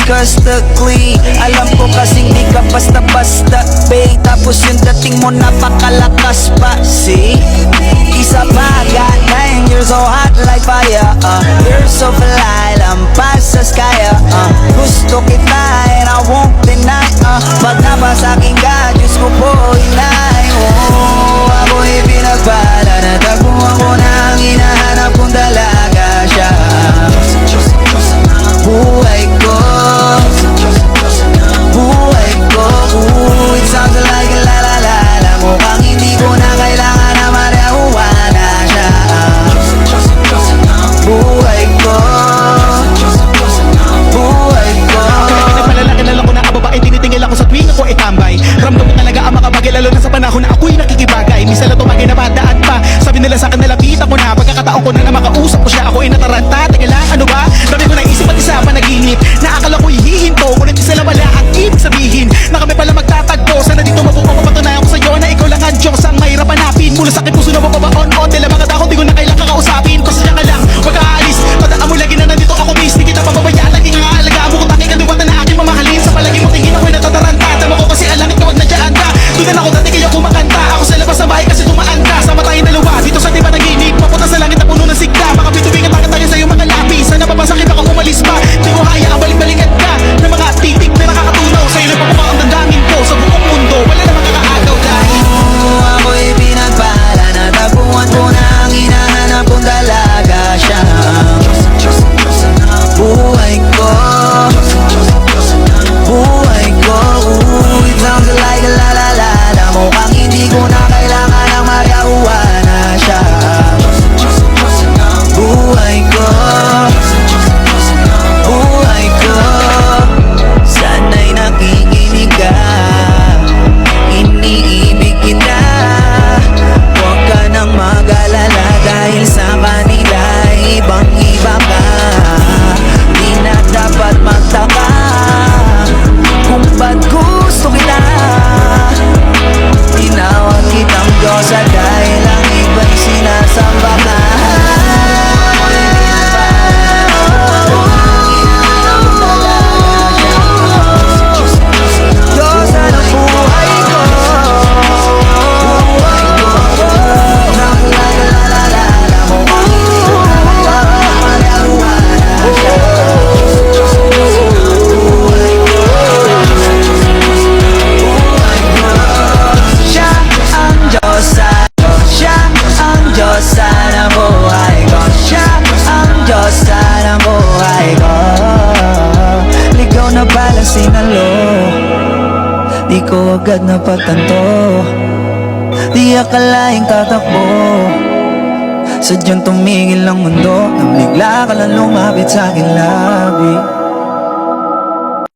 sarcastically. Alam ko kasing di ka basta-basta, babe. Tapos yung dating mo napakalakas pa, see? Isa pa, God dang, you're so hot like fire, you're so fly, lampas sa sky, gusto kita and I won't deny, pag napasa'kin ka, Diyos ko po inay. Oh, ako'y pinagpala, natagpuan ko na ang hinahanap kong dalaga siya. Buhay ko, buhay ko, it sounds like a la la la la. Mukhang hindi ko na kailangan na marihuana siya. Buhay ko, buhay ko. Nagpalalaki na lang ko na ang babae, tinitingil ako sa tuwing ako itambay. Ramdam ko talaga ang mga bagay, lalo na sa panahon na ako'y nakikibagay. Minsan na tumagay na padaan pa, sabi nila sa akin nalapitan ko na. Pagkakataon ko na makausap ko siya, ako'y nataranta. Teka lang, ano ba? Dami ko na isip at isa panaginip, na akala ko'y hihinto, ngunit sila wala ang ibig sabihin na kami pala magtatagpo. Sana dito mabuo mapatunayan ko sa'yo na ikaw lang ang Diyos ang mahirap hanapin. Mula sakit puso na mababaon, tila mga dako, di ko na kailang kakausapin. Pasasya ka lang, wag ka aalis, tandaan mo lagi na nandito ako, miss. Di kita pababayaan, lagi nga aalagaan mo kung tanging kaliwatan na aking mamahalin. Sa palagi mo tingin ako'y natataranta, tama ko kasi alangit ka, wag nadyaan ka. Doon na ako dati kaya kumakanta, ako sa labas ng bahay kasi tumaan ka. Sama tayong dalawa, dito sa diba naginip, papunta sa langit na puno ng sigla. Mga bitubi at tayo sa'yo mga lapis, sana babasakit baka umalis pa. Di ko haya ang balik-balikan ka ng mga titik na nakakatunaw. Sa'yo nagpapukha ang damdamin ko sa buong mundo, wala namang kakaagaw dahil ako'y pinagpala, natagpuan ko na ang hinahanap kong dalaga siya. Buhay ko, buhay ko, it sounds like a la la la la. Mukhang hindi ko na kailangan ng marihuana siya. Buhay ko, buhay ko, sana'y nakikinig ka, iniibig kita. Huwag ka nang mag-alala dahil sa kanila ibang-iba ka. Di na dapat magtaka kung ba't gusto kita. Tinawag kitang Diyosa dahil ang iba'y sinasamba ka. Diyosa ng buhay ko, buhay ko, nang la-la-la-la-la mo. Siya ang Diyosa, siya ang Diyosa ng buhay ko, siya ang Diyosa ng buhay ko. Ligaw na pala sinalo, di ko agad napagtanto. Di akalaing tatakbo, sadyang tumigil ang mundo nang bigla ka lang lumapit sa aking labi.